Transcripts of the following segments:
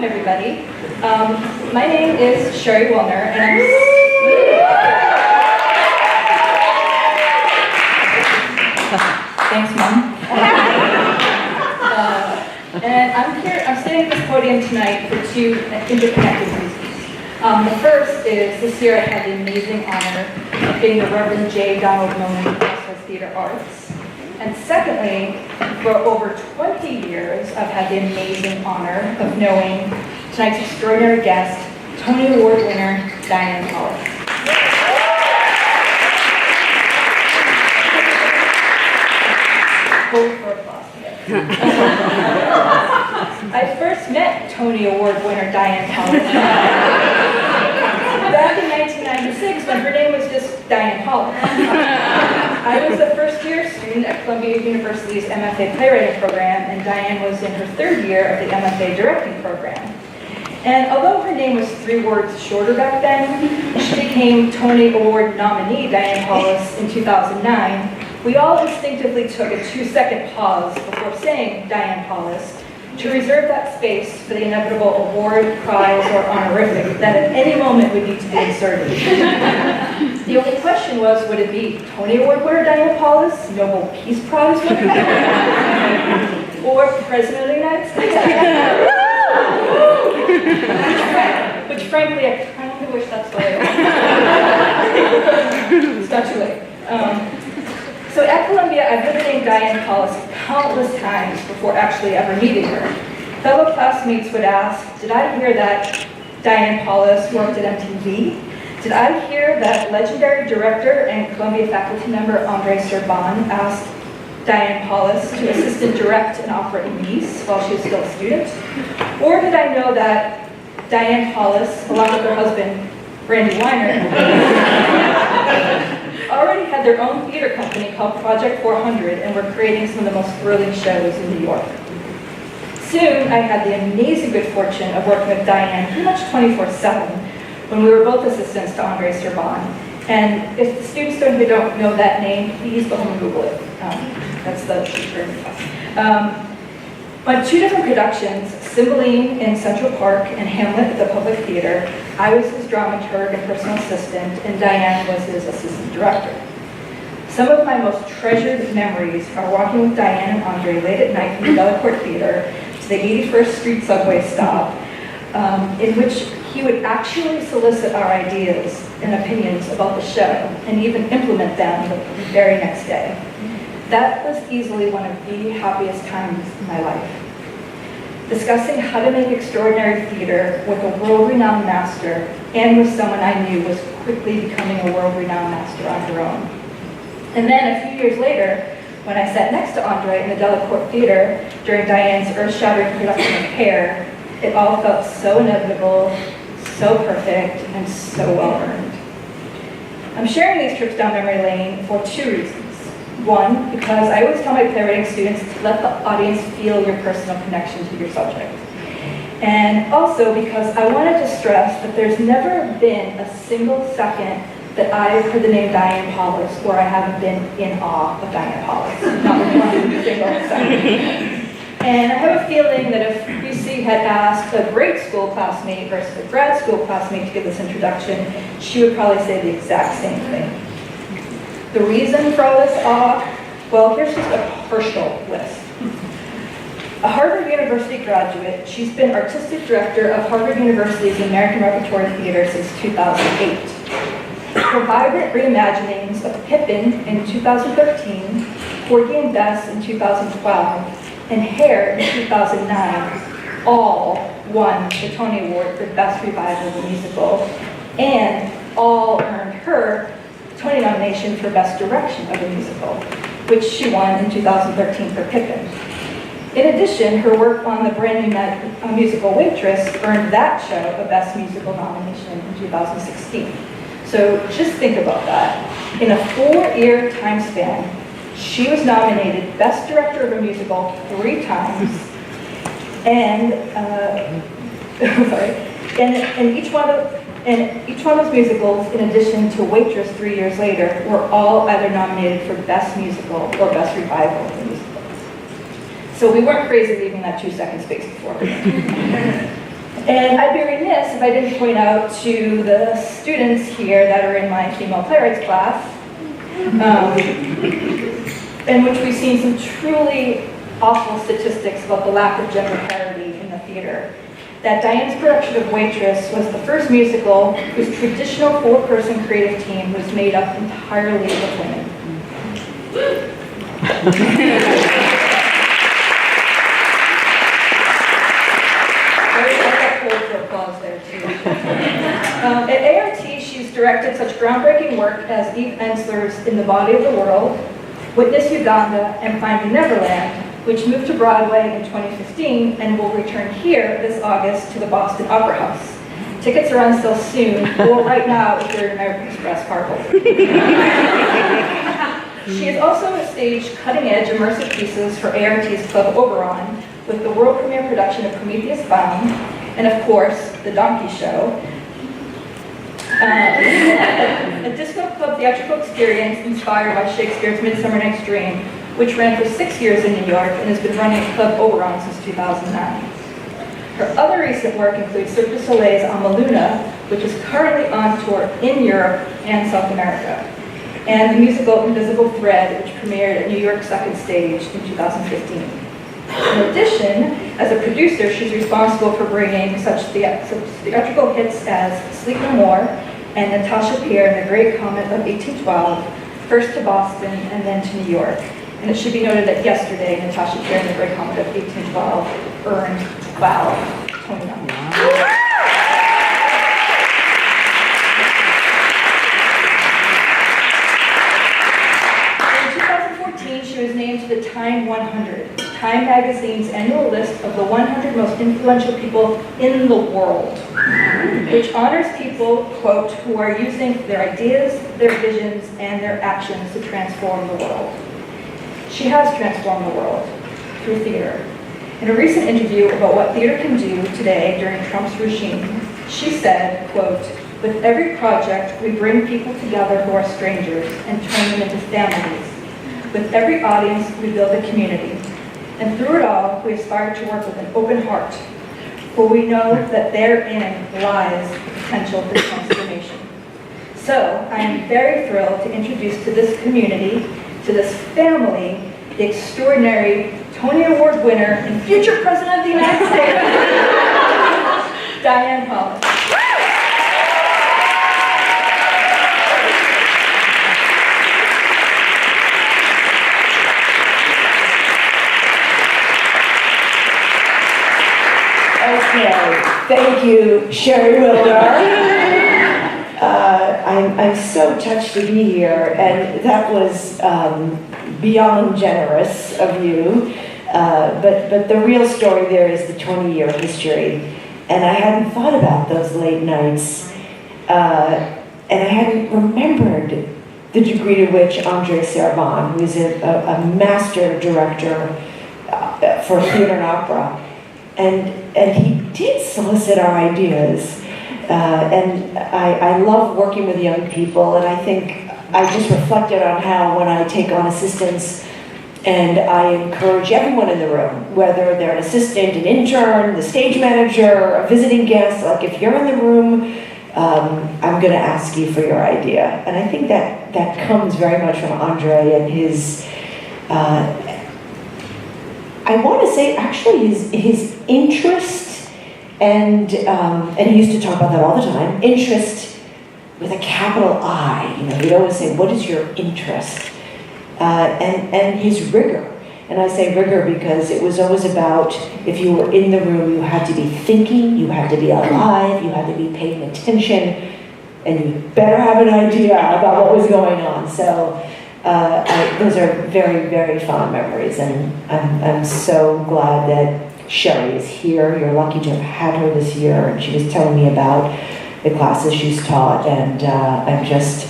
welcome everybody. My name is Sherry Wilner, and thanks, Mom. And I'm standing at this podium tonight for two interconnected reasons. The first is this year I had the amazing honor of being the Reverend J. Donald Millman Professor of Theater Arts. And secondly, for over 20 years, I've had the amazing honor of knowing tonight's extraordinary guest, Tony Award winner, Diane Paulus. Hold for applause today. I first met Tony Award winner Diane Paulus back in 1996 when her name was just Diane Paulus. I was a first-year student at Columbia University's MFA Playwriting program, and Diane was in her third year of the MFA Directing program. And although her name was 3 words shorter back then, she became Tony Award nominee Diane Paulus in 2009. We all instinctively took a 2-second pause before saying Diane Paulus to reserve that space for the inevitable award, prize, or honorific that at any moment would need to be inserted. The only question was, would it be Tony Award winner Diane Paulus, Nobel Peace Prize winner, or President of the United States? Which frankly, I kind of wish that's what it's not too late. So at Columbia, I've heard the name Diane Paulus countless times before actually ever meeting her. Fellow classmates would ask, did I hear that Diane Paulus worked at MTV? Did I hear that legendary director and Columbia faculty member Andre Serban asked Diane Paulus to assistant direct and operate Nice while she was still a student? Or did I know that Diane Paulus, along with her husband, Randy Weiner, already had their own theater company called Project 400 and were creating some of the most thrilling shows in New York. Soon, I had the amazing good fortune of working with Diane pretty much 24/7 when we were both assistants to Andre Serban. And if the students don't know that name, please go home and Google it. That's the term. On 2 different productions, Cymbeline in Central Park and Hamlet at the Public Theater, I was his dramaturg and personal assistant, and Diane was his assistant director. Some of my most treasured memories are walking with Diane and Andre late at night from the Delacorte Theater to the 81st Street subway stop, in which he would actually solicit our ideas and opinions about the show and even implement them the very next day. That was easily one of the happiest times in my life. Discussing how to make extraordinary theater with a world-renowned master and with someone I knew was quickly becoming a world-renowned master on her own. And then a few years later, when I sat next to Andre in the Delacorte Theater during Diane's earth-shattering production of Hair, it all felt so inevitable, so perfect, and so well-earned. I'm sharing these trips down memory lane for 2 reasons. One, because I always tell my playwriting students to let the audience feel your personal connection to your subject. And also because I wanted to stress that there's never been a single second that I've heard the name Diane Paulus where I haven't been in awe of Diane Paulus. Not one single second. And I have a feeling that if BC had asked a grade school classmate versus a grad school classmate to give this introduction, she would probably say the exact same thing. The reason for all this awe? Well, here's just a partial list. A Harvard University graduate, she's been artistic director of Harvard University's American Repertory Theater since 2008. Her vibrant reimaginings of Pippin in 2013, Porgy and Bess in 2012, and Hair in 2009 all won the Tony Award for Best Revival of a Musical, and all earned her Tony nomination for Best Direction of a Musical, which she won in 2013 for Pippin. In addition, her work on the brand new musical Waitress earned that show a Best Musical nomination in 2016. So just think about that. In a 4-year time span, she was nominated Best Director of a Musical 3 times, and and each one of those musicals, in addition to Waitress 3 years later, were all either nominated for Best Musical or Best Revival of a Musical. So we weren't crazy leaving that 2-second space before. And I'd be remiss if I didn't point out to the students here that are in my female playwrights class, in which we've seen some truly awful statistics about the lack of gender parity in the theater. That Diane's production of Waitress was the first musical whose traditional four-person creative team was made up entirely of women. At A.R.T, she's directed such groundbreaking work as Eve Ensler's In the Body of the World, Witness Uganda, and Finding Neverland, which moved to Broadway in 2015 and will return here this August to the Boston Opera House. Tickets are on sale soon, or right now if you're an American Express cardholder. She has also staged cutting-edge immersive pieces for A.R.T's Club Oberon, with the world premiere production of Prometheus Bound, and of course, The Donkey Show. A disco club theatrical experience inspired by Shakespeare's Midsummer Night's Dream, which ran for 6 years in New York and has been running at Club Oberon since 2009. Her other recent work includes Cirque du Soleil's Amaluna, which is currently on tour in Europe and South America, and the musical Invisible Thread, which premiered at New York's Second Stage in 2015. In addition, as a producer, she's responsible for bringing such theatrical hits as Sleep No More and Natasha Pierre and the Great Comet of 1812, first to Boston and then to New York. And it should be noted that yesterday, Natasha Pierre and the Great Comet of 1812 earned, wow, 29. She was named to the Time 100, Time magazine's annual list of the 100 most influential people in the world, which honors people, quote, who are using their ideas, their visions, and their actions to transform the world. She has transformed the world through theater. In a recent interview about what theater can do today during Trump's regime, she said, quote, with every project, we bring people together who are strangers and turn them into families. With every audience, we build a community. And through it all, we aspire to work with an open heart, for we know that therein lies the potential for transformation. So, I am very thrilled to introduce to this community, to this family, the extraordinary Tony Award winner and future President of the United States, Diane Paulus. Okay, thank you, Sherry Wilder. I'm so touched to be here, and that was beyond generous of you. But the real story there is the 20-year history, and I hadn't thought about those late nights, and I hadn't remembered the degree to which André Servan, who is a master director for theater and opera, and he did solicit our ideas. And I love working with young people, and I think I just reflected on how when I take on assistants, and I encourage everyone in the room, whether they're an assistant, an intern, the stage manager, a visiting guest, like if you're in the room, I'm going to ask you for your idea. And I think that comes very much from Andre and his, I want to say actually his interest, and he used to talk about that all the time, interest with a capital I. You know, he'd always say, what is your interest? And his rigor. And I say rigor because it was always about, if you were in the room, you had to be thinking, you had to be alive, you had to be paying attention, and you better have an idea about what was going on. So those are very, very fond memories, and I'm so glad that Sherry is here. You're lucky to have had her this year, and she was telling me about the classes she's taught, and I'm just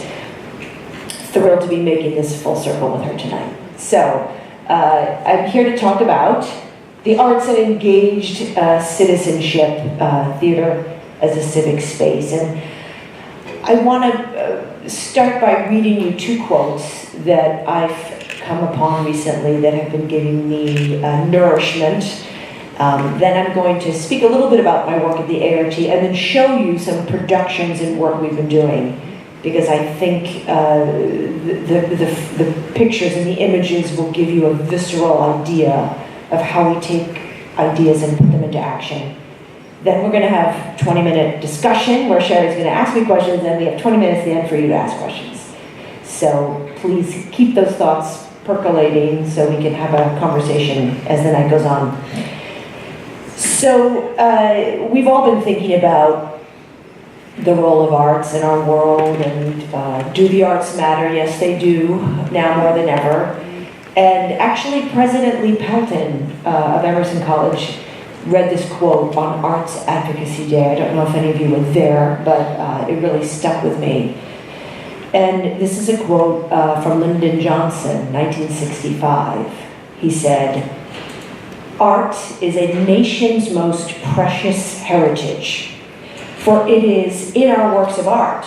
thrilled to be making this full circle with her tonight. So I'm here to talk about the Arts and Engaged Citizenship, Theater as a Civic Space. And I want to start by reading you two quotes that I've come upon recently that have been giving me nourishment. Then I'm going to speak a little bit about my work at the ART and then show you some productions and work we've been doing, because I think the pictures and the images will give you a visceral idea of how we take ideas and put them into action. Then we're going to have 20-minute discussion where Sherry's going to ask me questions, and then we have 20 minutes at the end for you to ask questions. So please keep those thoughts percolating so we can have a conversation as the night goes on. So we've all been thinking about the role of arts in our world, and do the arts matter? Yes, they do, now more than ever. And actually, President Lee Pelton of Emerson College read this quote on Arts Advocacy Day. I don't know if any of you were there, but it really stuck with me. And this is a quote from Lyndon Johnson, 1965. He said, "Art is a nation's most precious heritage, for it is in our works of art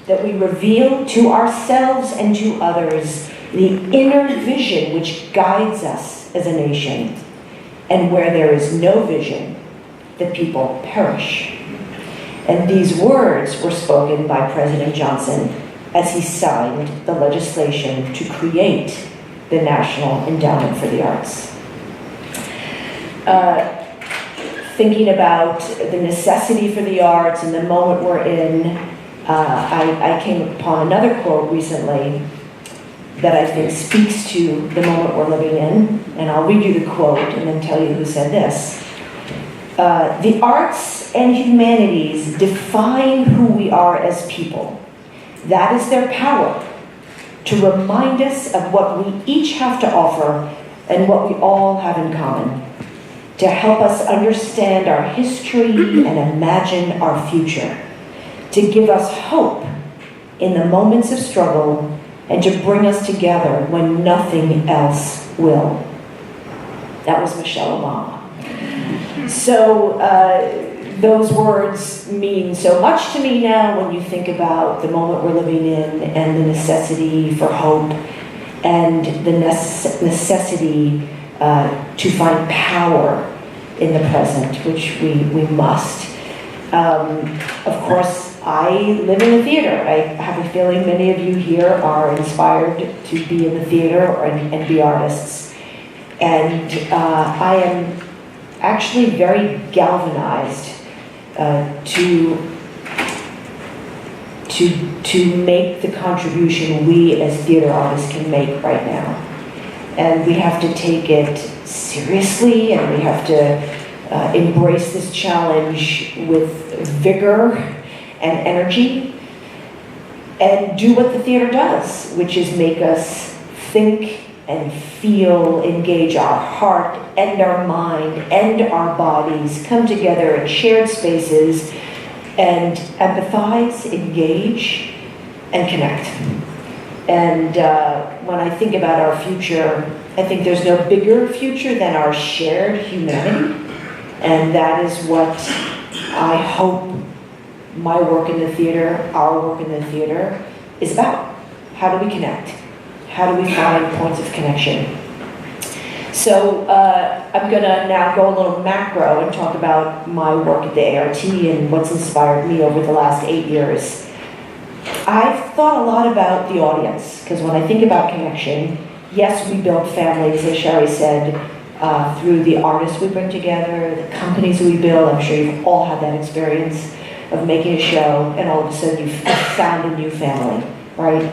that we reveal to ourselves and to others the inner vision which guides us as a nation. And where there is no vision, the people perish." And these words were spoken by President Johnson as he signed the legislation to create the National Endowment for the Arts. Thinking about the necessity for the arts and the moment we're in, I came upon another quote recently that I think speaks to the moment we're living in, and I'll read you the quote and then tell you who said this. "The arts and humanities define who we are as people. That is their power, to remind us of what we each have to offer and what we all have in common, to help us understand our history and imagine our future, to give us hope in the moments of struggle, and to bring us together when nothing else will." That was Michelle Obama. So those words mean so much to me now when you think about the moment we're living in and the necessity for hope and the necessity to find power in the present, which we must. Of course, I live in the theater. I have a feeling many of you here are inspired to be in the theater and be artists. And I am actually very galvanized to make the contribution we as theater artists can make right now. And we have to take it seriously, and we have to embrace this challenge with vigor and energy, and do what the theater does, which is make us think and feel, engage our heart and our mind and our bodies, come together in shared spaces and empathize, engage, and connect. And when I think about our future, I think there's no bigger future than our shared humanity. And that is what I hope my work in the theater, our work in the theater, is about. How do we connect? How do we find points of connection? So I'm going to now go a little macro and talk about my work at the ART and what's inspired me over the last 8 years. I've thought a lot about the audience, because when I think about connection, yes, we build families, as Sherry said, through the artists we bring together, the companies we build. I'm sure you've all had that experience of making a show and all of a sudden you've found a new family, right?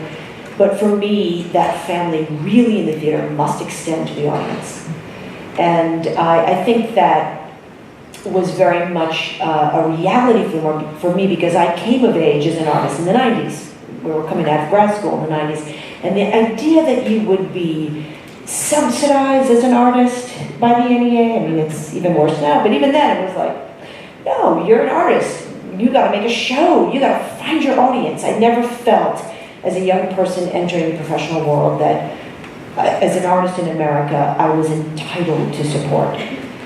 But for me, that family really in the theater must extend to the audience. And I think that was very much a reality for me, because I came of age as an artist in the 90s. We were coming out of grad school in the 90s. And the idea that you would be subsidized as an artist by the NEA, I mean, it's even worse now, but even then it was like, no, you're an artist. You gotta make a show. You gotta find your audience. I never felt, as a young person entering the professional world, that as an artist in America, I was entitled to support.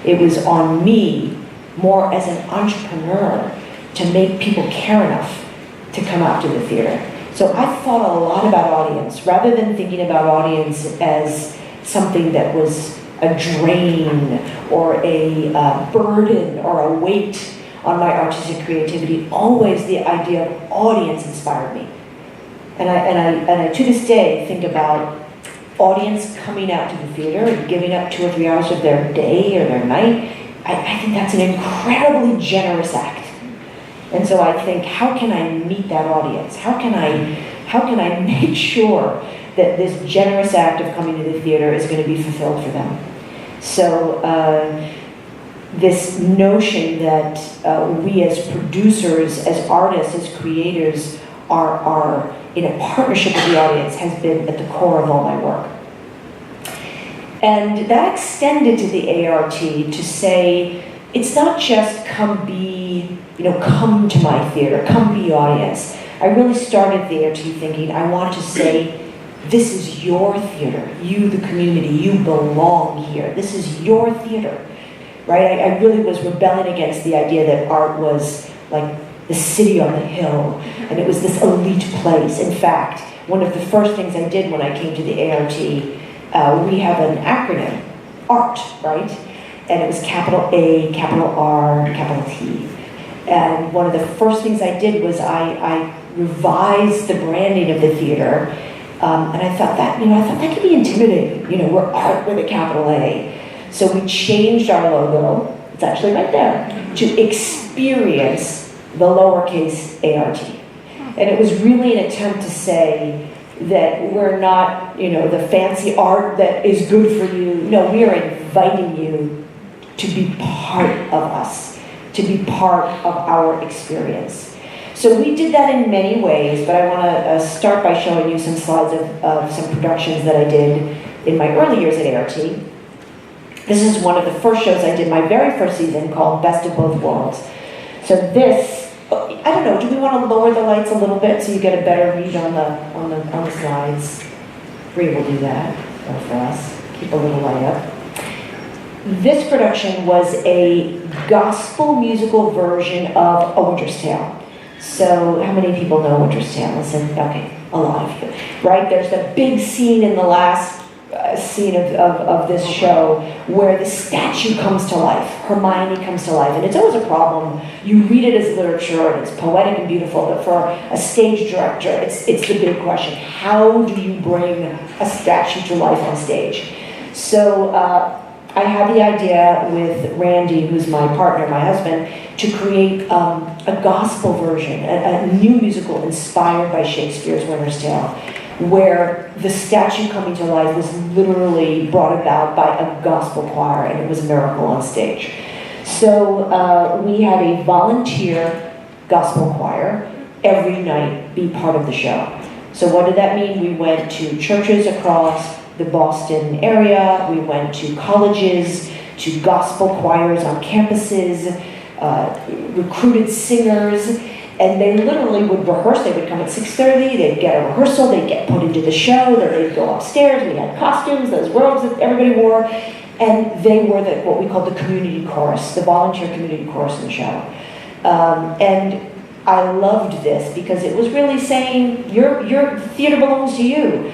It was on me, more as an entrepreneur, to make people care enough to come out to the theater. So I thought a lot about audience, rather than thinking about audience as something that was a drain or a burden or a weight on my artistic creativity. Always the idea of audience inspired me. And I to this day think about audience coming out to the theater and giving up 2 or 3 hours of their day or their night. I think that's an incredibly generous act. And so I think, how can I meet that audience? How can I make sure that this generous act of coming to the theater is going to be fulfilled for them? So this notion that we as producers, as artists, as creators are in a partnership with the audience has been at the core of all my work. And that extended to the A.R.T. to say, it's not just come to my theater, come be audience. I really started the A.R.T. thinking, I want to say, this is your theater, you the community, you belong here. This is your theater, right? I really was rebelling against the idea that art was like the city on the hill, and it was this elite place. In fact, one of the first things I did when I came to the A.R.T., we have an acronym, ART, right? And it was capital A, capital R, capital T. And one of the first things I did was I revised the branding of the theater, and I thought that could be intimidating. We're art with a capital A. So we changed our logo, it's actually right there, to experience the lowercase A.R.T. And it was really an attempt to say that we're not, the fancy art that is good for you. No, we are inviting you to be part of us, to be part of our experience. So we did that in many ways, but I want to start by showing you some slides of some productions that I did in my early years at A.R.T. This is one of the first shows I did my very first season, called Best of Both Worlds. So this, I don't know, do we want to lower the lights a little bit so you get a better read on the slides? Bree will do that for us. Keep a little light up. This production was a gospel musical version of A Winter's Tale. So how many people know Winter's Tale? Listen, okay, a lot of you, right? There's the big scene in the last scene of this show where the statue comes to life, Hermione comes to life, and it's always a problem. You read it as literature and it's poetic and beautiful, but for a stage director, it's the big question. How do you bring a statue to life on stage? So I had the idea with Randy, who's my partner, my husband, to create a gospel version, a new musical inspired by Shakespeare's Winter's Tale, where the statue coming to life was literally brought about by a gospel choir, and it was a miracle on stage. So we had a volunteer gospel choir every night be part of the show. So what did that mean? We went to churches across the Boston area, we went to colleges, to gospel choirs on campuses, recruited singers, and they literally would rehearse. They would come at 6:30, they'd get a rehearsal, they'd get put into the show, then they'd go upstairs, we had costumes, those robes that everybody wore, and they were what we called the community chorus, the volunteer community chorus in the show. And I loved this because it was really saying, your theater belongs to you.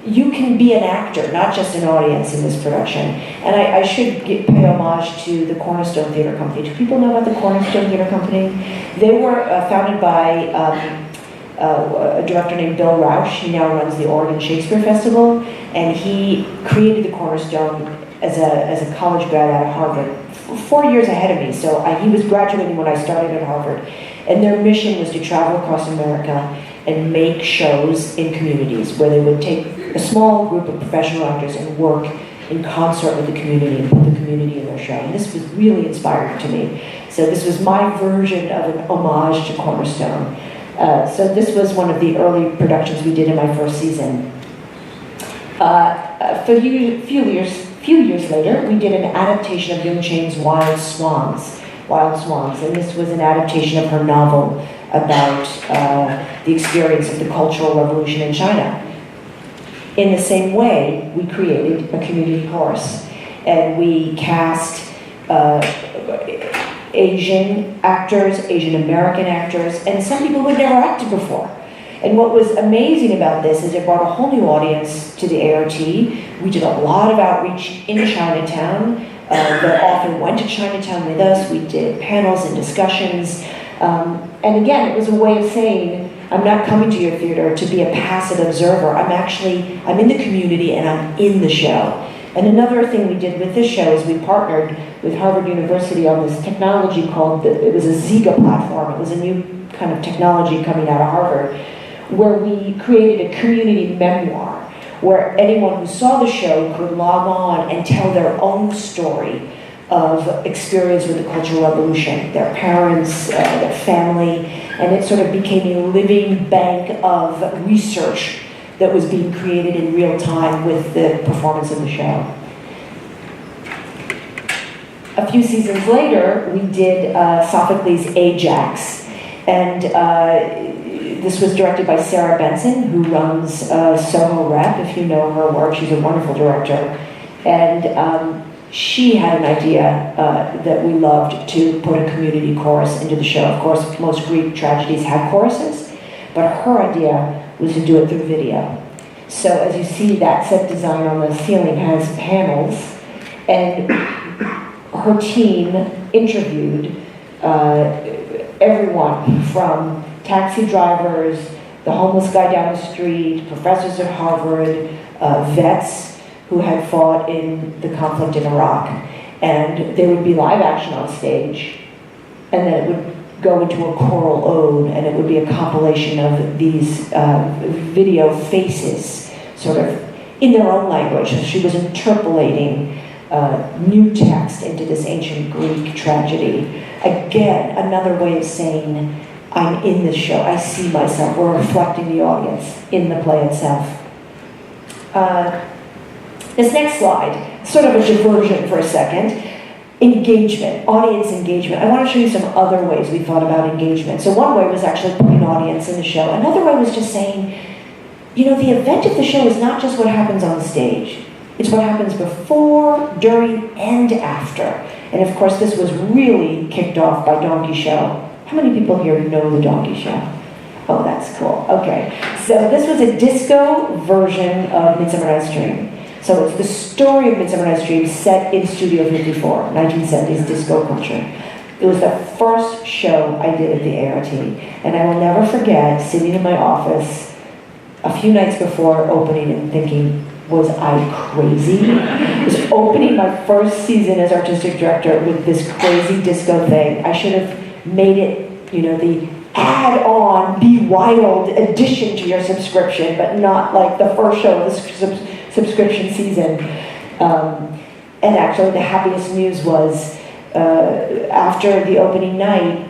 You can be an actor, not just an audience in this production. And I should pay homage to the Cornerstone Theater Company. Do people know about the Cornerstone Theater Company? They were founded by a director named Bill Rausch. He now runs the Oregon Shakespeare Festival, and he created the Cornerstone as a college grad out of Harvard, 4 years ahead of me. So he was graduating when I started at Harvard. And their mission was to travel across America and make shows in communities where they would take a small group of professional actors and work in concert with the community and put the community in their show. And this was really inspiring to me. So this was my version of an homage to Cornerstone. So this was one of the early productions we did in my first season. A few years later, we did an adaptation of Young Chane's Wild Swans, and this was an adaptation of her novel about the experience of the Cultural Revolution in China. In the same way, we created a community chorus, and we cast Asian actors, Asian American actors, and some people who had never acted before. And what was amazing about this is it brought a whole new audience to the ART. We did a lot of outreach in Chinatown. The author went to Chinatown with us. We did panels and discussions. And again, it was a way of saying, I'm not coming to your theater to be a passive observer. I'm in the community and I'm in the show. And another thing we did with this show is we partnered with Harvard University on this technology called, it was a Ziga platform. It was a new kind of technology coming out of Harvard, where we created a community memoir, where anyone who saw the show could log on and tell their own story of experience with the Cultural Revolution, their parents, their family, and it sort of became a living bank of research that was being created in real time with the performance of the show. A few seasons later, we did Sophocles' Ajax, and this was directed by Sarah Benson, who runs Soho Rep. If you know her work, she's a wonderful director. And she had an idea that we loved to put a community chorus into the show. Of course, most Greek tragedies have choruses, but her idea was to do it through video. So as you see, that set design on the ceiling has panels, and her team interviewed everyone from taxi drivers, the homeless guy down the street, professors at Harvard, vets who had fought in the conflict in Iraq. And there would be live action on stage, and then it would go into a choral ode, and it would be a compilation of these video faces, sort of in their own language. She was interpolating new text into this ancient Greek tragedy. Again, another way of saying, I'm in this show, I see myself, we're reflecting the audience in the play itself. This next slide, sort of a diversion for a second. Engagement, audience engagement. I want to show you some other ways we thought about engagement. So one way was actually putting an audience in the show. Another way was just saying, you know, the event of the show is not just what happens on the stage. It's what happens before, during, and after. And of course, this was really kicked off by Donkey Show. How many people here know the Donkey Show? Oh, that's cool. Okay. So this was a disco version of Midsummer Night's Dream. So it's the story of Midsummer Night's Dream set in Studio 54, 1970s disco culture. It was the first show I did at the ART, and I will never forget sitting in my office a few nights before opening and thinking, was I crazy? I was opening my first season as artistic director with this crazy disco thing. I should have made it, you know, the add-on, Be Wild addition to your subscription, but not like the first show of the subscription season. And actually the happiest news was after the opening night,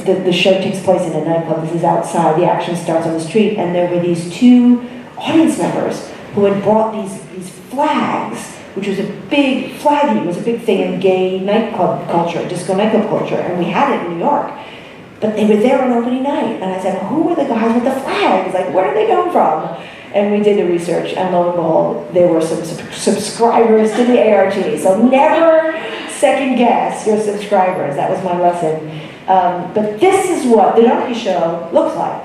the show takes place in a nightclub. This is outside, the action starts on the street, and there were these two audience members who had brought these flags, which was a big, flagging was a big thing in gay nightclub culture, disco nightclub culture, and we had it in New York. But they were there on opening night, and I said, who were the guys with the flags? Like, where did they come from? And we did the research, and lo and behold, there were some subscribers to the ART. So never second guess your subscribers. That was my lesson. But this is what the Donkey Show looks like.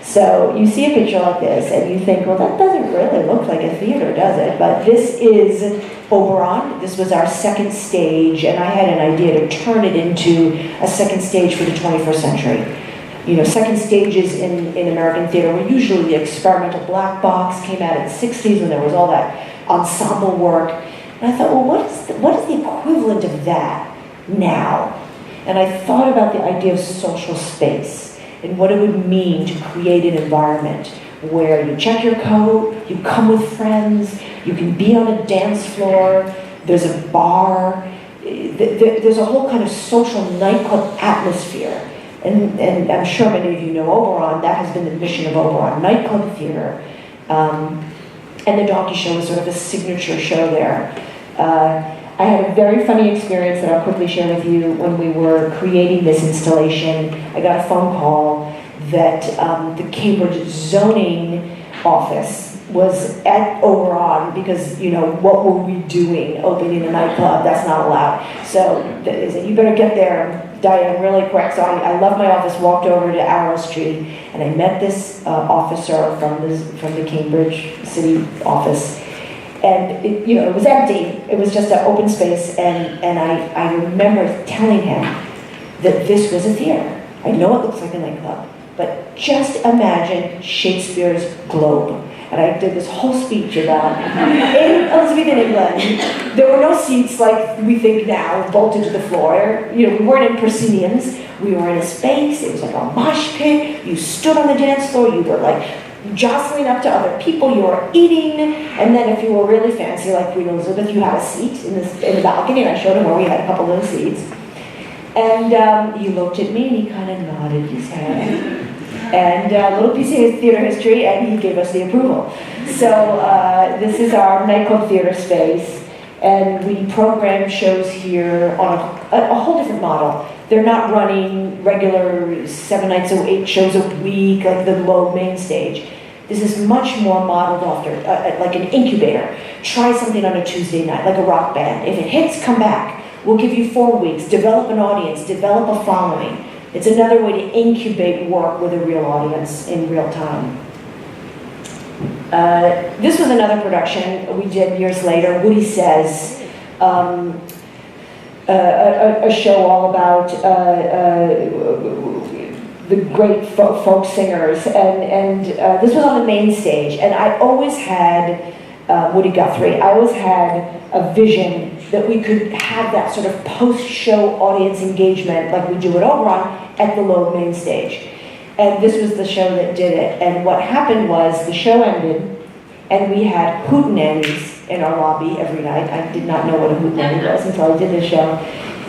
So you see a picture like this, and you think, well, that doesn't really look like a theater, does it? But this is Oberon. This was our second stage, and I had an idea to turn it into a second stage for the 21st century. You know, second stages in American theater were usually the experimental black box, came out in the 60s when there was all that ensemble work. And I thought, well, what is the equivalent of that now? And I thought about the idea of social space and what it would mean to create an environment where you check your coat, you come with friends, you can be on a dance floor, there's a bar, there's a whole kind of social nightclub atmosphere. And I'm sure many of you know Oberon. That has been the mission of Oberon, nightclub theater. And the Donkey Show was sort of a signature show there. I had a very funny experience that I'll quickly share with you when we were creating this installation. I got a phone call that the Cambridge zoning office was at Oberon because, you know, what were we doing opening a nightclub? That's not allowed. So they said, you better get there, Diane, really quick. So I left my office, walked over to Arrow Street, and I met this officer from the Cambridge City office. And it, you know, it was empty. It was just an open space, and I remember telling him that this was a theater. I know it looks like a nightclub, but just imagine Shakespeare's Globe. And I did this whole speech about, in Elizabethan England, there were no seats like we think now, bolted to the floor. You know, we weren't in prosceniums. We were in a space. It was like a mosh pit. You stood on the dance floor. You were like jostling up to other people. You were eating. And then if you were really fancy, like Queen Elizabeth, you had a seat in the balcony. And I showed him where we had a couple of seats. And he looked at me and he kind of nodded his head. And a little piece of his theater history, and he gave us the approval. So this is our nightclub theater space, and we program shows here on a whole different model. They're not running regular 7 nights or 8 shows a week like the Globe main stage. This is much more modeled after, like an incubator. Try something on a Tuesday night, like a rock band. If it hits, come back. We'll give you 4 weeks. Develop an audience, develop a following. It's another way to incubate work with a real audience in real time. This was another production we did years later, Woody Says, a show all about the great folk singers, and this was on the main stage, and I always had, Woody Guthrie, I always had a vision that we could have that sort of post-show audience engagement like we do at Oberon at the Loeb main stage. And this was the show that did it. And what happened was the show ended and we had hootenannies in our lobby every night. I did not know what a hootenanny was until I did the show.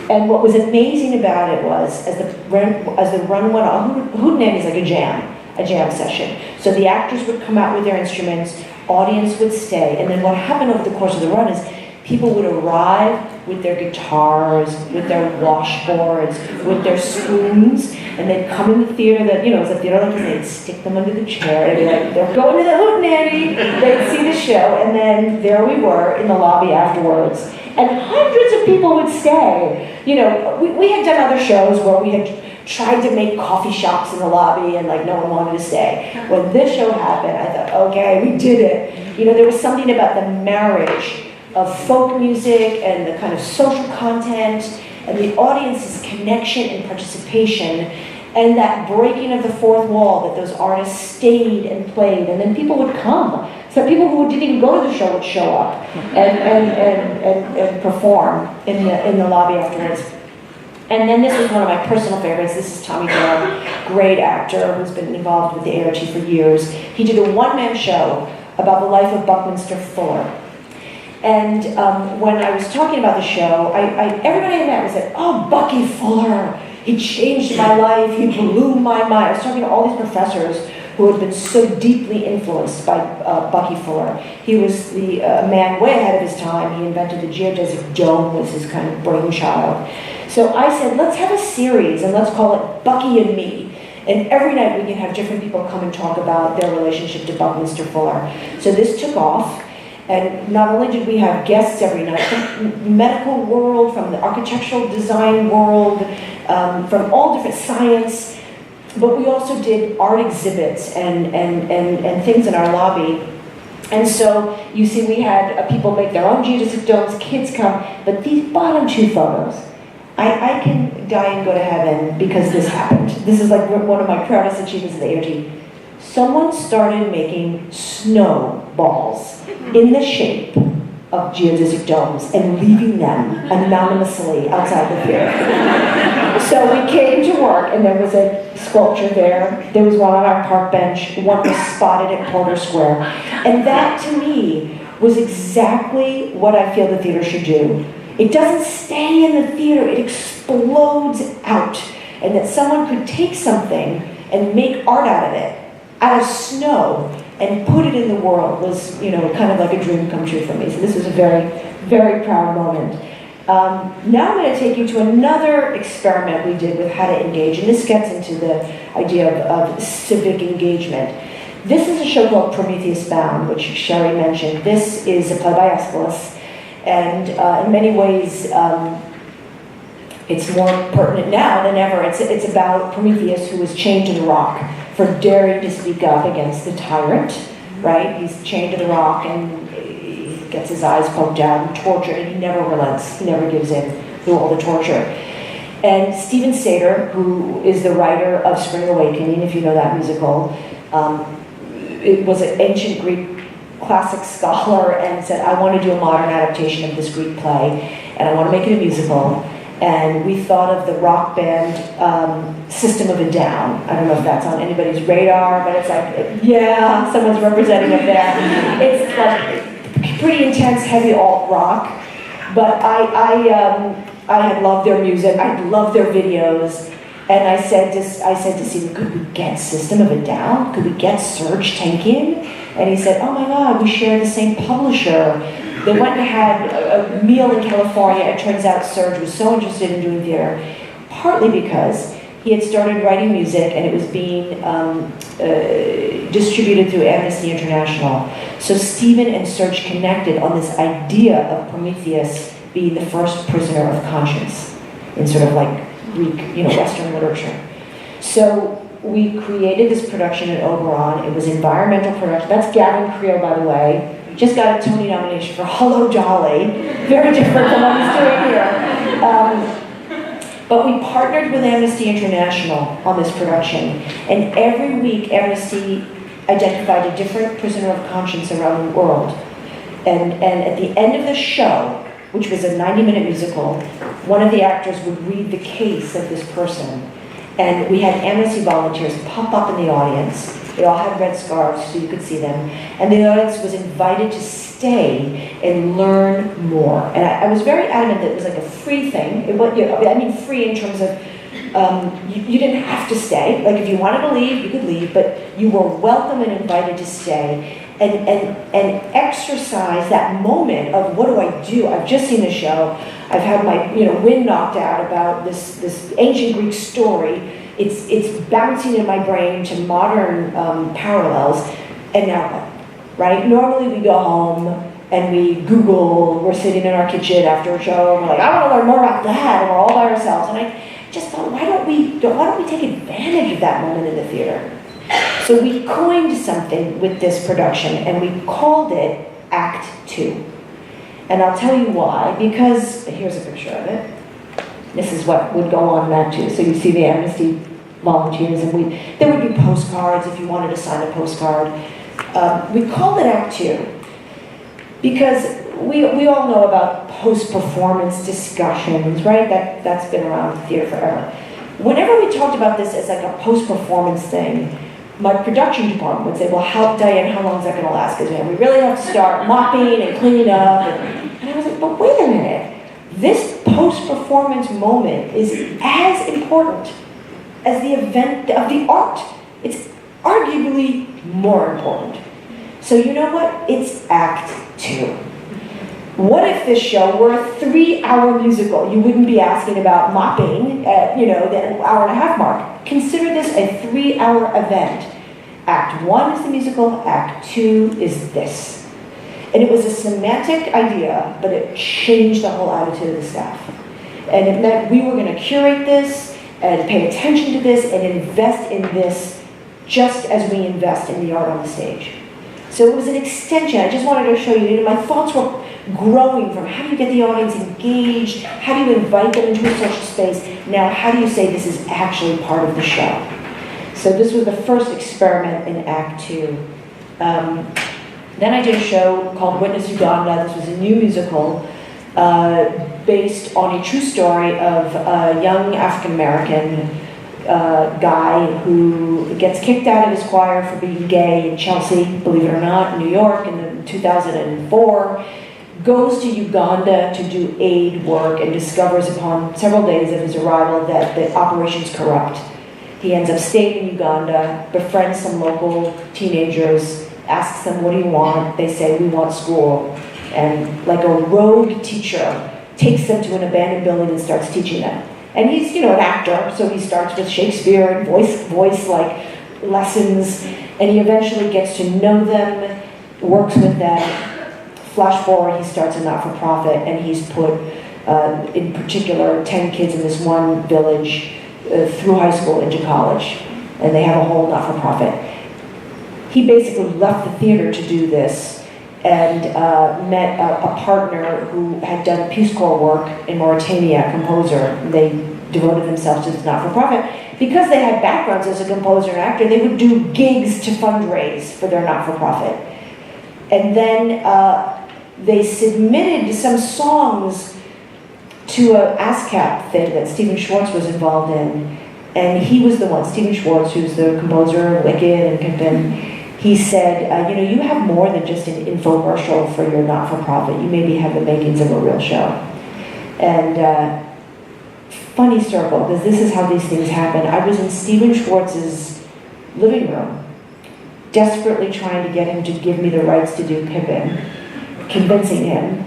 And what was amazing about it was as the run went on, hootenanny is like a jam session. So the actors would come out with their instruments, audience would stay, and then what happened over the course of the run is people would arrive with their guitars, with their washboards, with their spoons, and they'd come in the theater that, you know, it was a theater like this, they'd stick them under the chair, and they'd be like, they're going to the hootenanny, they'd see the show, and then there we were in the lobby afterwards. And hundreds of people would stay. You know, we had done other shows where we had tried to make coffee shops in the lobby and like no one wanted to stay. When this show happened, I thought, okay, we did it. You know, there was something about the marriage of folk music and the kind of social content and the audience's connection and participation and that breaking of the fourth wall that those artists stayed and played, and then people would come. So people who didn't even go to the show would show up and perform in the lobby afterwards. And then this was one of my personal favorites. This is Tommy Doyle, great actor who's been involved with the A.R.T. for years. He did a one-man show about the life of Buckminster Fuller. And when I was talking about the show, everybody I met was like, oh, Bucky Fuller, he changed my life, he blew my mind. I was talking to all these professors who had been so deeply influenced by Bucky Fuller. He was the man way ahead of his time. He invented the geodesic dome, was his kind of brainchild. So I said, let's have a series and let's call it Bucky and Me. And every night we can have different people come and talk about their relationship to Buckminster Fuller. So this took off. And not only did we have guests every night from the medical world, from the architectural design world, from all different science, but we also did art exhibits and things in our lobby. And so you see we had people make their own geodesic domes, kids come, but these bottom 2 photos, I can die and go to heaven because this happened. This is like one of my proudest achievements of the A.R.T. Someone started making snowballs in the shape of geodesic domes and leaving them anonymously outside the theater. So we came to work and there was a sculpture there. There was one on our park bench. One was spotted at Porter Square. And that to me was exactly what I feel the theater should do. It doesn't stay in the theater, it explodes out. And that someone could take something and make art out of it, out of snow, and put it in the world was, you know, kind of like a dream come true for me. So this was a very, very proud moment. Now I'm going to take you to another experiment we did with how to engage, and this gets into the idea of civic engagement. This is a show called Prometheus Bound, which Sherry mentioned. This is a play by Aeschylus, and in many ways, it's more pertinent now than ever. It's about Prometheus, who was chained to the rock for daring to speak up against the tyrant, right? He's chained to the rock, and he gets his eyes poked out and tortured, and he never relents. He never gives in through all the torture. And Stephen Sater, who is the writer of Spring Awakening, if you know that musical, it was an ancient Greek classic scholar, and said, I want to do a modern adaptation of this Greek play, and I want to make it a musical. And we thought of the rock band System of a Down. I don't know if that's on anybody's radar, but it's like, yeah, someone's representative there. It's like pretty intense, heavy alt rock. But I had loved their music. I loved their videos. And I said to Stephen, could we get System of a Down? Could we get Serge Tankian? And he said, oh my God, we share the same publisher. They went and had a meal in California. It turns out Serge was so interested in doing theater, partly because he had started writing music and it was being distributed through Amnesty International. So Stephen and Serge connected on this idea of Prometheus being the first prisoner of conscience in sort of like Greek, Western literature. So we created this production at Oberon. It was environmental production. That's Gavin Creel, by the way. Just got a Tony nomination for Hello Dolly. Very different from what he's doing here. But we partnered with Amnesty International on this production. And every week, Amnesty identified a different prisoner of conscience around the world. And at the end of the show, which was a 90-minute musical, one of the actors would read the case of this person. And we had Amnesty volunteers pop up in the audience. They all had red scarves so you could see them. And the audience was invited to stay and learn more. And I was very adamant that it was like a free thing. Free in terms of you didn't have to stay. Like if you wanted to leave, you could leave, but you were welcome and invited to stay. And exercise that moment of what do I do? I've just seen the show. I've had my wind knocked out about this ancient Greek story. It's bouncing in my brain to modern parallels. And now what? Right? Normally we go home and we Google. We're sitting in our kitchen after a show and we're like, I want to learn more about that, and we're all by ourselves. And I just thought, why don't we take advantage of that moment in the theater? So we coined something with this production, and we called it Act 2. And I'll tell you why, because here's a picture of it. This is what would go on in Act 2. So you see the Amnesty volunteers, and there would be postcards if you wanted to sign a postcard. We called it Act 2 because we all know about post-performance discussions, right? That's been around the theater forever. Whenever we talked about this as like a post-performance thing, my production department would say, well, Diane, how long is that going to last? Because we really have to start mopping and cleaning up. And I was like, but wait a minute. This post-performance moment is as important as the event of the art. It's arguably more important. So you know what? It's Act 2. What if this show were a 3-hour musical? You wouldn't be asking about mopping at, the hour and a half mark. Consider this a 3-hour event. Act 1 is the musical, Act 2 is this. And it was a semantic idea, but it changed the whole attitude of the staff. And it meant we were going to curate this and pay attention to this and invest in this just as we invest in the art on the stage. So it was an extension. I just wanted to show you, my thoughts were growing from how do you get the audience engaged, how do you invite them into a social space, now how do you say this is actually part of the show? So this was the first experiment in Act 2. Then I did a show called Witness Uganda. This was a new musical based on a true story of a young African-American guy who gets kicked out of his choir for being gay in Chelsea, believe it or not, New York in 2004, goes to Uganda to do aid work and discovers upon several days of his arrival that the operation's corrupt. He ends up staying in Uganda, befriends some local teenagers, asks them, what do you want? They say, we want school. And like a rogue teacher, takes them to an abandoned building and starts teaching them. And he's, an actor, so he starts with Shakespeare and voice like lessons. And he eventually gets to know them, works with them. Flash forward, he starts a not-for-profit, and he's put, in particular, 10 kids in this one village through high school into college, and they have a whole not-for-profit. He basically left the theater to do this, and met a partner who had done Peace Corps work in Mauritania, a composer. They devoted themselves to this not-for-profit. Because they had backgrounds as a composer and actor, they would do gigs to fundraise for their not-for-profit. And then they submitted some songs to an ASCAP thing that Stephen Schwartz was involved in. And he was the one, Stephen Schwartz, who's the composer of Wicked and Pippin. He said, you have more than just an infomercial for your not-for-profit. You maybe have the makings of a real show. And funny circle, because this is how these things happen. I was in Stephen Schwartz's living room, desperately trying to get him to give me the rights to do Pippin, convincing him.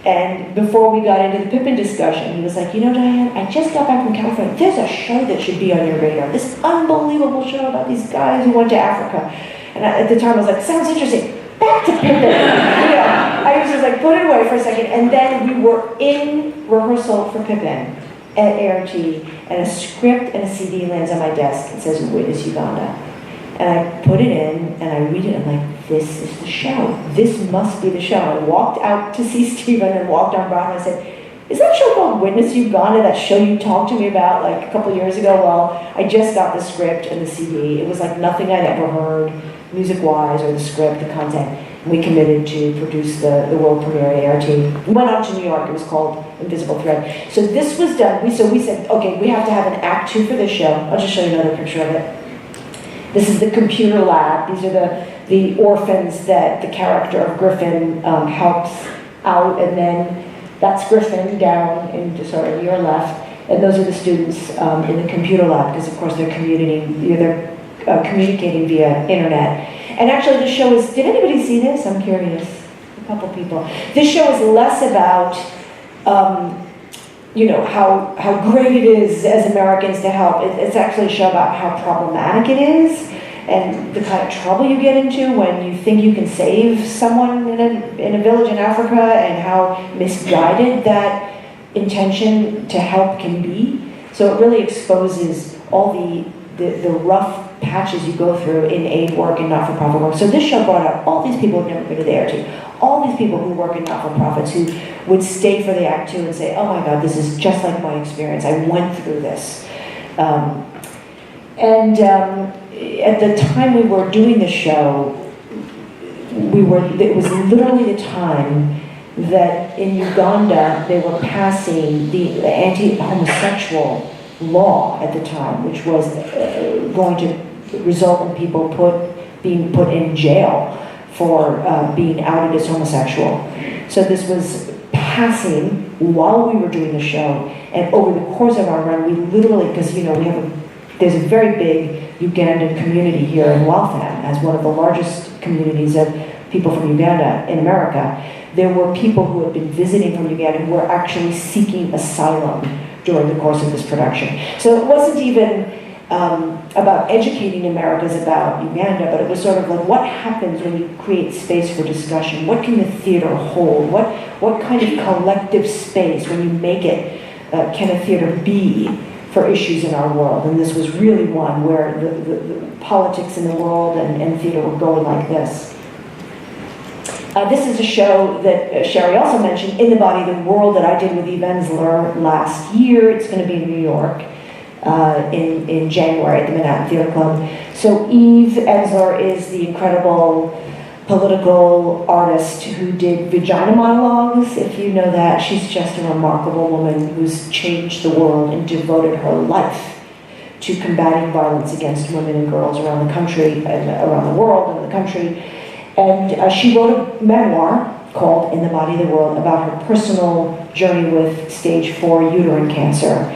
And before we got into the Pippin discussion, he was like, Diane, I just got back from California. There's a show that should be on your radar. This unbelievable show about these guys who went to Africa. And at the time I was like, sounds interesting. Back to Pippin. I was just like, put it away for a second. And then we were in rehearsal for Pippin at A.R.T. and a script and a CD lands on my desk and says, Witness Uganda. And I put it in, and I read it, and I'm like, this is the show. This must be the show. I walked out to see Stephen and walked on Broadway, and I said, is that show called Witness Uganda, that show you talked to me about like a couple years ago? Well, I just got the script and the CD. It was like nothing I'd ever heard, music-wise, or the script, the content. We committed to produce the world premiere at ART. We went out to New York. It was called Invisible Thread. So this was done. We said, okay, we have to have an act 2 for this show. I'll just show you another picture of it. This is the computer lab. These are the orphans that the character of Griffin helps out, and then that's Griffin down into sort of your left, and those are the students in the computer lab, because of course they're communicating via internet. And actually the show is, did anybody see this? I'm curious, a couple people. This show is less about, how great it is as Americans to help. It's actually a show about how problematic it is and the kind of trouble you get into when you think you can save someone in a village in Africa, and how misguided that intention to help can be. So it really exposes all the rough patches you go through in aid work and not-for-profit work. So this show brought out all these people who've never been to the ART, all these people who work in not-for-profits who would stay for the Act 2 and say, oh my God, this is just like my experience. I went through this. At the time we were doing the show, it was literally the time that in Uganda they were passing the anti-homosexual law at the time, which was going to result in people being put in jail for being outed as homosexual. So this was passing while we were doing the show, and over the course of our run, we literally, because there's a very big Ugandan community here in Waltham, as one of the largest communities of people from Uganda in America. There were people who had been visiting from Uganda who were actually seeking asylum during the course of this production. So it wasn't even about educating Americans about Uganda, but it was sort of like, what happens when you create space for discussion? What can the theater hold? What kind of collective space, when you make it, can a theater be for issues in our world? And this was really one where the politics in the world and theater were going like this. This is a show that Sherry also mentioned, In the Body of the World, that I did with Eve Ensler last year. It's going to be in New York in January at the Manhattan Theater Club. So Eve Ensler is the incredible political artist who did Vagina Monologues, if you know that. She's just a remarkable woman who's changed the world and devoted her life to combating violence against women and girls around the country and around the world and the country. And she wrote a memoir called In the Body of the World about her personal journey with stage 4 uterine cancer.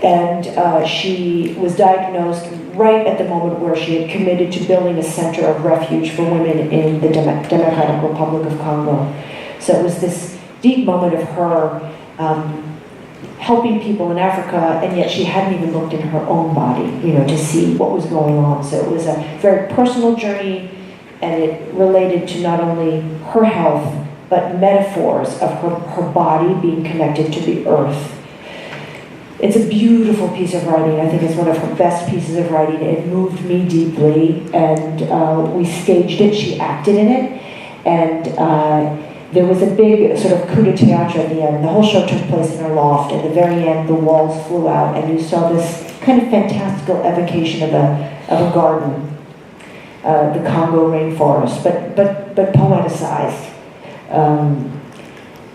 And she was diagnosed right at the moment where she had committed to building a center of refuge for women in the Democratic Republic of Congo. So it was this deep moment of her helping people in Africa, and yet she hadn't even looked in her own body, to see what was going on. So it was a very personal journey, and it related to not only her health, but metaphors of her body being connected to the earth. It's a beautiful piece of writing. I think it's one of her best pieces of writing. It moved me deeply, and we staged it. She acted in it, and there was a big sort of coup de théâtre at the end. The whole show took place in her loft. At the very end, the walls flew out, and you saw this kind of fantastical evocation of a garden, the Congo rainforest, but poeticized.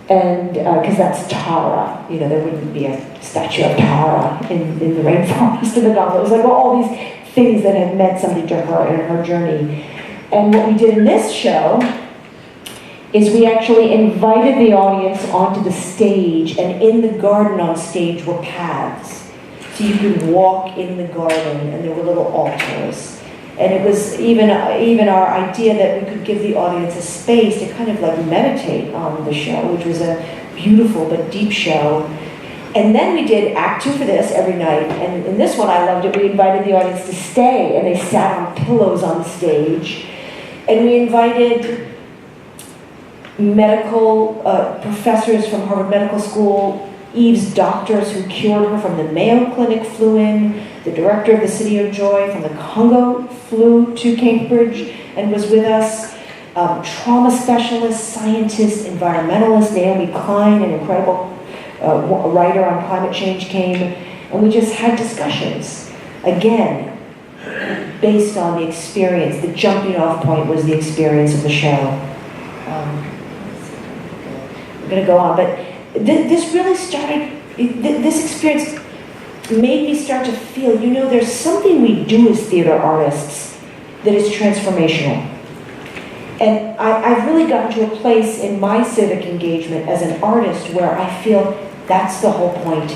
And because that's Tara, there wouldn't be a statue of Tara in the rainforest of the Congo. It was like all these things that had meant something to her in her journey. And what we did in this show is we actually invited the audience onto the stage, and in the garden on stage were paths. So you could walk in the garden, and there were little altars. And it was even our idea that we could give the audience a space to kind of like meditate on the show, which was a beautiful but deep show. And then we did Act 2 for this every night. And in this one, I loved it. We invited the audience to stay, and they sat on pillows on the stage. And we invited medical professors from Harvard Medical School. Eve's doctors who cured her from the Mayo Clinic flew in. The director of the City of Joy from the Congo flew to Cambridge and was with us. Trauma specialist, scientist, environmentalist Naomi Klein, an incredible writer on climate change, came. And we just had discussions. Again, based on the experience. The jumping off point was the experience of the show. I'm going to go on, but this really started, this experience made me start to feel, there's something we do as theater artists that is transformational. And I've really gotten to a place in my civic engagement as an artist where I feel that's the whole point,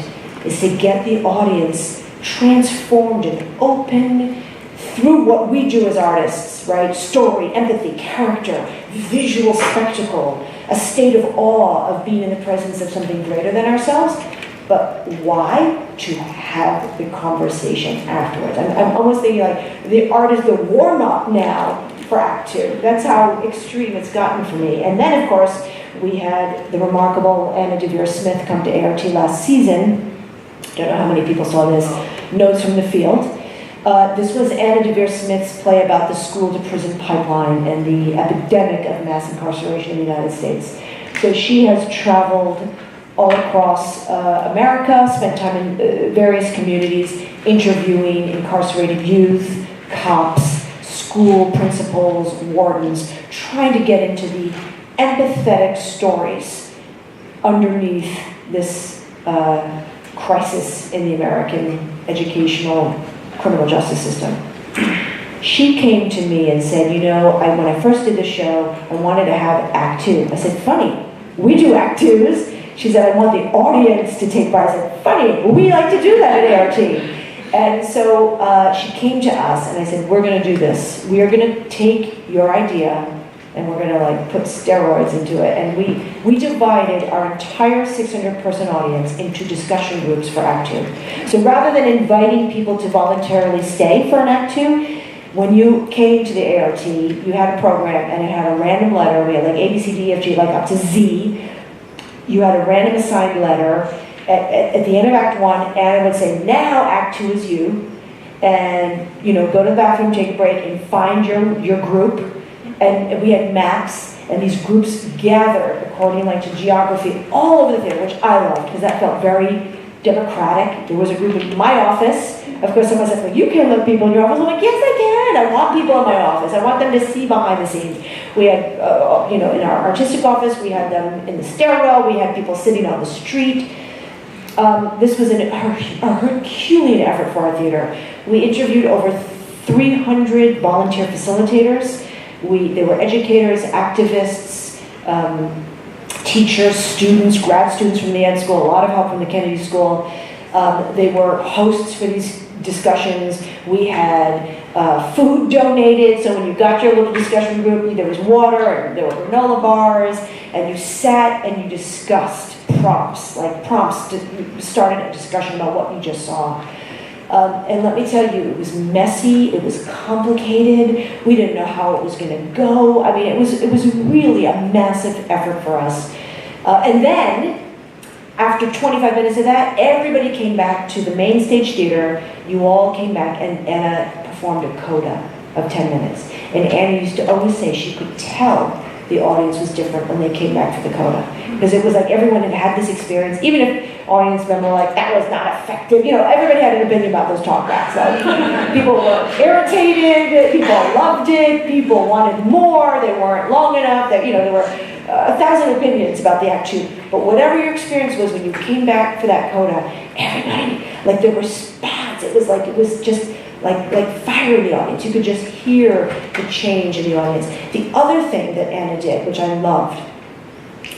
is to get the audience transformed and open through what we do as artists, right? Story, empathy, character, visual spectacle, a state of awe of being in the presence of something greater than ourselves. But why? To have the conversation afterwards. I'm almost thinking like the art is the warm-up now for Act 2. That's how extreme it's gotten for me. And then, of course, we had the remarkable Anna Devere Smith come to A.R.T. last season. Don't know how many people saw this. Notes from the Field. This was Anna Devere Smith's play about the school-to-prison pipeline and the epidemic of mass incarceration in the United States. So she has traveled all across America, spent time in various communities, interviewing incarcerated youth, cops, school principals, wardens, trying to get into the empathetic stories underneath this crisis in the American educational criminal justice system. She came to me and said, when I first did the show, I wanted to have Act 2. I said, funny, we do Act 2s. She said, I want the audience to take part. I said, funny, we like to do that at ART. And so she came to us and I said, we're gonna do this. We are gonna take your idea and we're gonna put steroids into it. And we divided our entire 600-person audience into discussion groups for Act 2. So rather than inviting people to voluntarily stay for an Act 2, when you came to the ART, you had a program and it had a random letter. We had A, B, C, D, F, G, up to Z. You had a random assigned letter. At the end of Act 1, Anna would say, now Act 2 is you. And, go to the bathroom, take a break, and find your group. And we had maps, and these groups gathered according to geography all over the theater, which I loved, because that felt very democratic. There was a group in my office. Of course, someone said, well, you can let people in your office. I'm like, yes, I can. I want people in my office. I want them to see behind the scenes. We had, in our artistic office, we had them in the stairwell. We had people sitting on the street. This was a Herculean effort for our theater. We interviewed over 300 volunteer facilitators. They were educators, activists, teachers, students, grad students from the Ed School, a lot of help from the Kennedy School. They were hosts for these discussions. We had food donated, so when you got your little discussion group, there was water, and there were granola bars, and you sat and you discussed prompts, started a discussion about what you just saw. And let me tell you, it was messy, it was complicated, we didn't know how it was going to go. I mean, it was really a massive effort for us. And then, after 25 minutes of that, everybody came back to the main stage theater. You all came back, and Anna performed a coda of 10 minutes. And Anna used to always say she could tell the audience was different when they came back for the coda. Because it was like everyone had had this experience, even if audience member like, that was not effective. You know, everybody had an opinion about those talkbacks. Like, people were irritated, people loved it, people wanted more, they weren't long enough, there were 1,000 opinions about the Act 2. But whatever your experience was when you came back for that coda, everybody, like the response, it was just like fire in the audience. You could just hear the change in the audience. The other thing that Anna did, which I loved,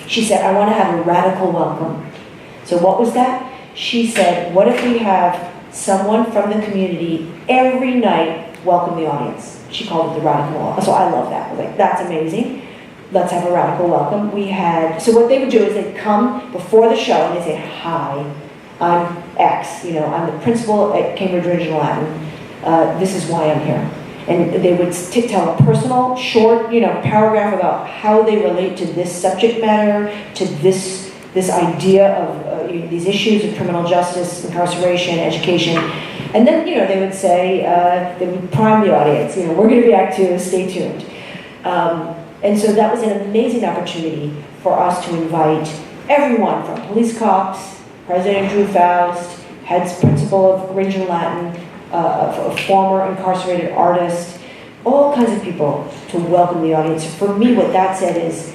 she said, I want to have a radical welcome. So what was that? She said, what if we have someone from the community every night welcome the audience? She called it the radical welcome. So I love that. I was like, that's amazing. Let's have a radical welcome. So what they would do is they'd come before the show and they'd say, hi, I'm X, I'm the principal at Cambridge Regional Latin. This is why I'm here. And they would tell a personal, short, paragraph about how they relate to this subject matter, to this idea of these issues of criminal justice, incarceration, education. And then, they would say, they would prime the audience, we're going to be Act 2, stay tuned. And so that was an amazing opportunity for us to invite everyone from police cops, President Drew Faust, head principal of Regional Latin, a former incarcerated artist, all kinds of people to welcome the audience. For me, what that said is,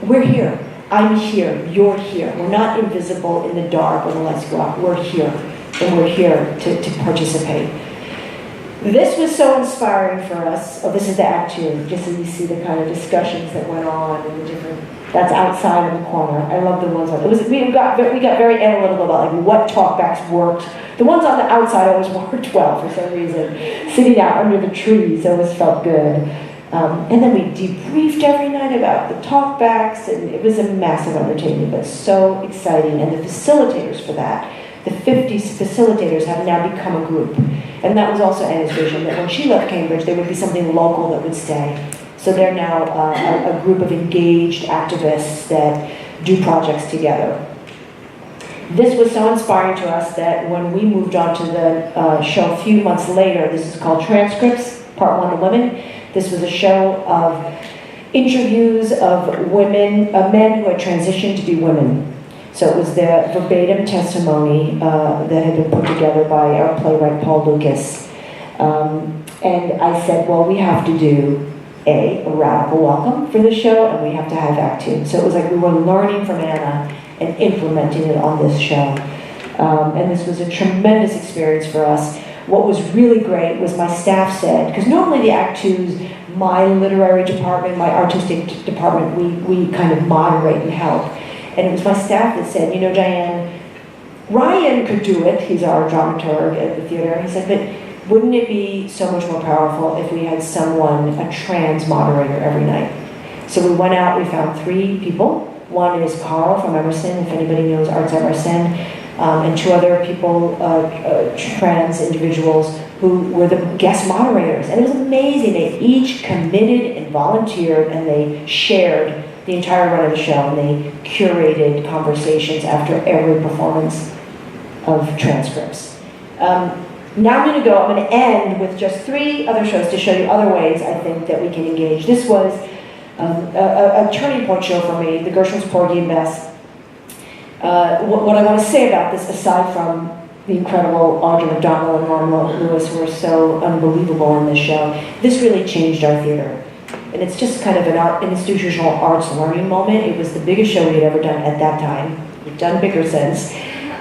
we're here. I'm here. You're here. We're not invisible in the dark when the lights go out. We're here, and we're here to participate. This was so inspiring for us. Oh, this is the Act 2, just so you see the kind of discussions that went on and the different. That's outside in the corner. I love the ones on. We got very analytical about like what talkbacks worked. The ones on the outside always worked well for some reason. Sitting out under the trees always felt good. And then we debriefed every night about the talkbacks, and it was a massive undertaking, but so exciting. And the facilitators for that, the 50 facilitators have now become a group. And that was also Anna's vision, that when she left Cambridge, there would be something local that would stay. So they're now a group of engaged activists that do projects together. This was so inspiring to us that when we moved on to the show a few months later, this is called Transcripts, Part 1 to Women. This was a show of interviews of women, men who had transitioned to be women. So it was the verbatim testimony that had been put together by our playwright Paul Lucas. And I said, well, we have to do a radical welcome for this show, and we have to have Act 2. So it was like we were learning from Anna and implementing it on this show. And this was a tremendous experience for us. What was really great was my staff said, because normally the Act 2s, my literary department, my artistic department, we kind of moderate and help. And it was my staff that said, Diane, Ryan could do it. He's our dramaturg at the theater. He said, but wouldn't it be so much more powerful if we had someone, a trans moderator every night? So we went out, we found 3 people. One is Carl from Emerson, if anybody knows Arts at Emerson, and 2 other people, trans individuals, who were the guest moderators. And it was amazing. They each committed and volunteered, and they shared the entire run of the show, and they curated conversations after every performance of transcripts. Now I'm going to end with just 3 other shows to show you other ways I think that we can engage. This was a turning point show for me, the Gershwin's Porgy and Bess. What I want to say about this, aside from the incredible Audrey McDonald and Norma Lewis, who are so unbelievable in this show, this really changed our theater. And it's just kind of an institutional arts learning moment. It was the biggest show we had ever done at that time. We've done bigger since.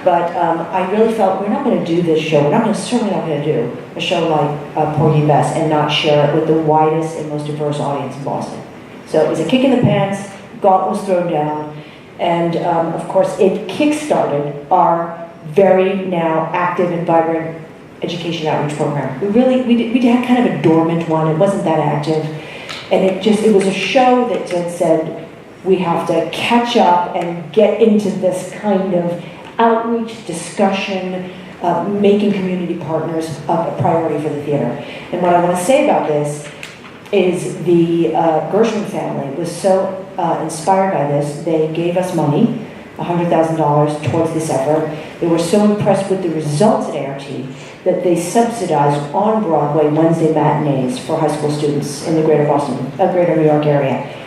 But I really felt we're not going to do this show. Certainly not going to do a show like Porgy and Bess and not share it with the widest and most diverse audience in Boston. So it was a kick in the pants, gauntlet was thrown down, and of course it kick-started our very now active and vibrant education outreach program. We had kind of a dormant one. It wasn't that active. And it was a show that said, we have to catch up and get into this kind of outreach, discussion, making community partners a priority for the theater. And what I want to say about this is the Gershwin family was so inspired by this, they gave us money, $100,000 towards this effort. They were so impressed with the results at A.R.T. that they subsidized on Broadway Wednesday matinees for high school students in the greater greater New York area.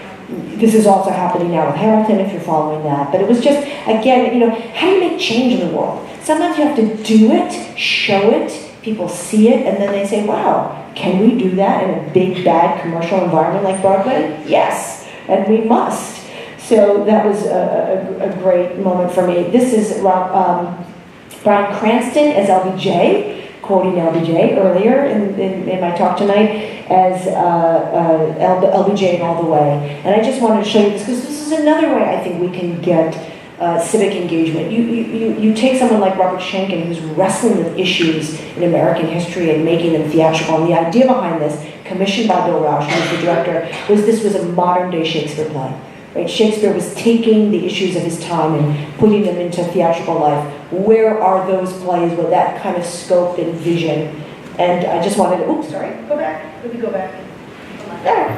This is also happening now with Hamilton, if you're following that. But it was just, again, how do you make change in the world? Sometimes you have to do it, show it, people see it, and then they say, wow, can we do that in a big, bad commercial environment like Broadway? Yes, and we must. So that was a great moment for me. This is Bryan Cranston as LBJ, quoting LBJ earlier in my talk tonight, as LBJ in All the Way. And I just wanted to show you this because this is another way I think we can get civic engagement. You take someone like Robert Schenken, who's wrestling with issues in American history and making them theatrical. And the idea behind this, commissioned by Bill Rausch, who was the director, was this was a modern-day Shakespeare play. Right? Shakespeare was taking the issues of his time and putting them into theatrical life. Where are those plays with that kind of scope and vision? And I just wanted to, oops, sorry, go back. Let me go back. There.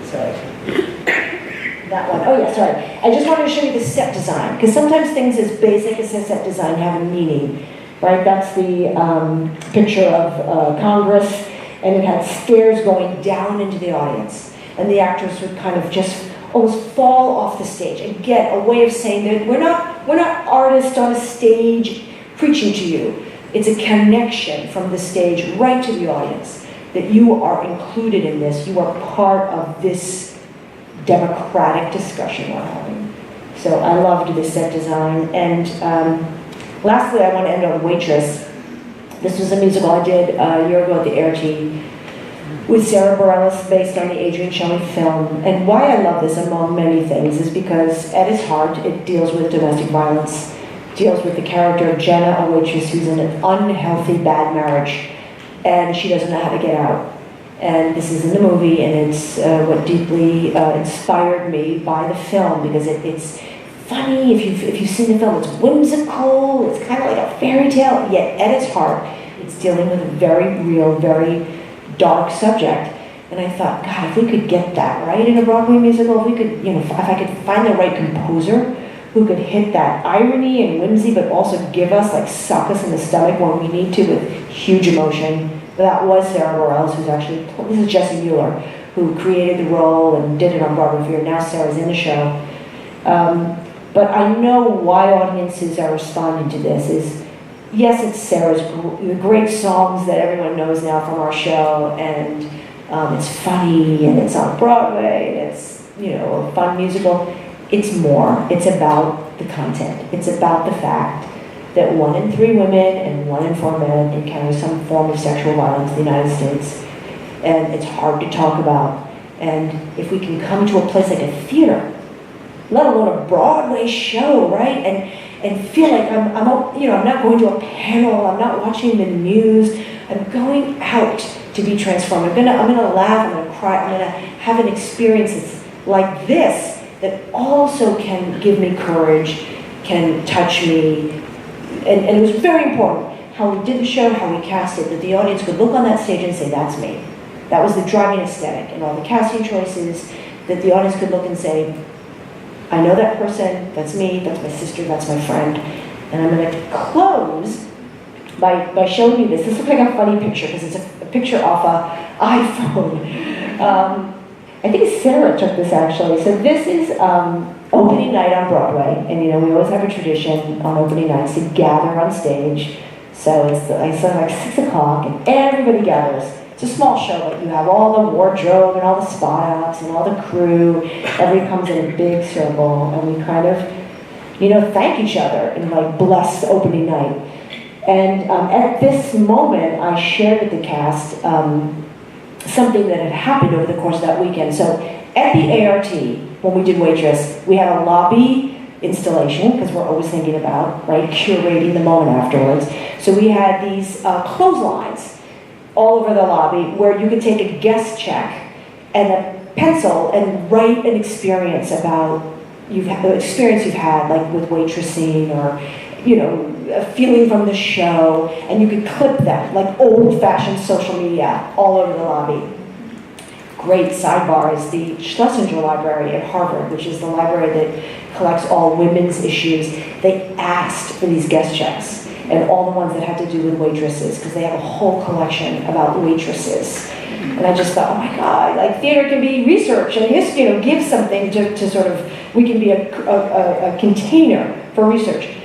Sorry. That one. Oh yeah, sorry. I just wanted to show you the set design, because sometimes things as basic as set design have a meaning, right? That's the picture of Congress, and it had stairs going down into the audience, and the actors would kind of just almost fall off the stage. Again, a way of saying that we're not artists on a stage preaching to you. It's a connection from the stage right to the audience, that you are included in this, you are part of this democratic discussion we're having. So I loved this set design. And lastly, I want to end on Waitress. This was a musical I did a year ago at the A.R.T. with Sarah Bareilles, based on the Adrian Shelley film. And why I love this, among many things, is because at its heart, it deals with domestic violence, deals with the character of Jenna, a waitress who's in an unhealthy, bad marriage, and she doesn't know how to get out. And this is in the movie, and it's what deeply inspired me by the film, because it's funny. If you've seen the film, it's whimsical, it's kind of like a fairy tale, yet at its heart, it's dealing with a very real, very dark subject. And I thought, God, if we could get that right in a Broadway musical, if we could, if I could find the right composer who could hit that irony and whimsy, but also give us, suck us in the stomach when we need to with huge emotion. That was Sarah Bareilles, who's actually, this is Jessie Mueller, who created the role and did it on Broadway for a year. Now Sarah's in the show. But I know why audiences are responding to this is, yes, it's Sarah's great songs that everyone knows now from our show, and it's funny, and it's on Broadway, and it's, a fun musical. It's more. It's about the content. It's about the fact that 1 in 3 women and 1 in 4 men encounter some form of sexual violence in the United States. And it's hard to talk about. And if we can come to a place like a theater, let alone a Broadway show, right? And feel like I'm not going to a panel, I'm not watching the news, I'm going out to be transformed. I'm gonna laugh, I'm gonna cry, I'm gonna have an experience that's like this, that also can give me courage, can touch me. And it was very important how we did the show, how we cast it, that the audience could look on that stage and say, that's me. That was the driving aesthetic and all the casting choices, that the audience could look and say, I know that person, that's me, that's my sister, that's my friend. And I'm going to close by showing you this. This looks like a funny picture because it's a picture off an iPhone. I think Sarah took this actually. So this is opening night on Broadway, and we always have a tradition on opening nights to gather on stage. So it's like 6 o'clock, and everybody gathers. It's a small show, but you have all the wardrobe and all the spot outs and all the crew. Everybody comes in a big circle, and we kind of, thank each other and bless the opening night. And at this moment, I shared with the cast something that had happened over the course of that weekend. So at the A.R.T., when we did Waitress, we had a lobby installation, because we're always thinking about, right, curating the moment afterwards. So we had these clotheslines all over the lobby where you could take a guest check, and a pencil and write an experience about the experience you've had, like with waitressing or, you know, a feeling from the show, and you could clip them, like old-fashioned social media, all over the lobby. Great sidebar is the Schlesinger Library at Harvard, which is the library that collects all women's issues. They asked for these guest checks, and all the ones that had to do with waitresses, because they have a whole collection about waitresses. And I just thought, oh my God, like theater can be research and history, you know, give something to sort of, we can be a container for research.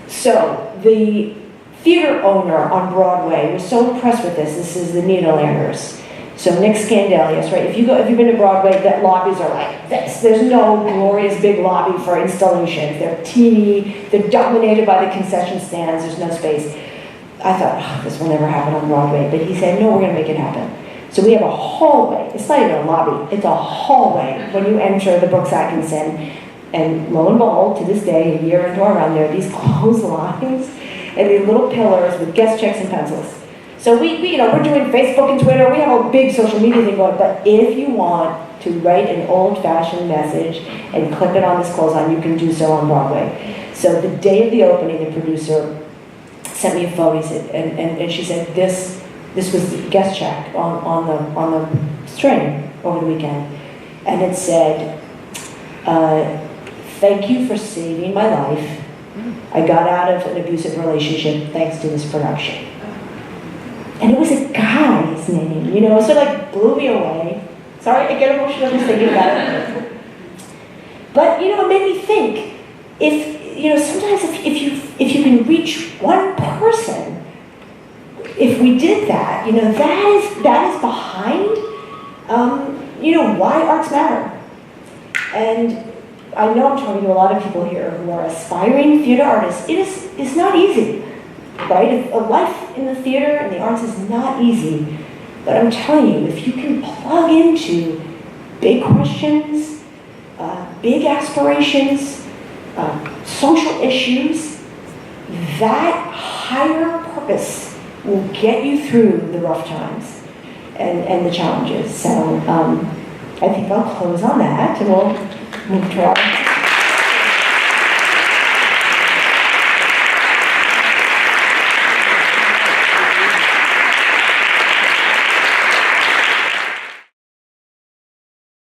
So the theater owner on Broadway was so impressed with this. This is the Nederlanders. So Nick Scandalius, right? If you've been to Broadway, that lobbies are like this. There's no glorious big lobby for installations. They're teeny, they're dominated by the concession stands, there's no space. I thought, oh, this will never happen on Broadway. But he said, no, we're gonna make it happen. So we have a hallway. It's not even a lobby, it's a hallway when you enter the Brooks Atkinson. And lo and behold, to this day, a year into our run, there are these clotheslines and these little pillars with guest checks and pencils. So we you know, we're doing Facebook and Twitter, we have a big social media thing going, but if you want to write an old-fashioned message and clip it on this clothesline, you can do so on Broadway. So the day of the opening, the producer sent me a photo, and she said, this was the guest check on the string over the weekend. And it said, thank you for saving my life. I got out of an abusive relationship thanks to this production. And it was a guy's name, you know, so it like blew me away. Sorry, I get emotional just thinking about it. But, you know, it made me think, sometimes if you can reach one person, if we did that, you know, that is behind, why arts matter. And I know I'm talking to a lot of people here who are aspiring theater artists. It's not easy, right? A life in the theater and the arts is not easy. But I'm telling you, if you can plug into big questions, big aspirations, social issues, that higher purpose will get you through the rough times and the challenges. So I think I'll close on that, and we'll move to our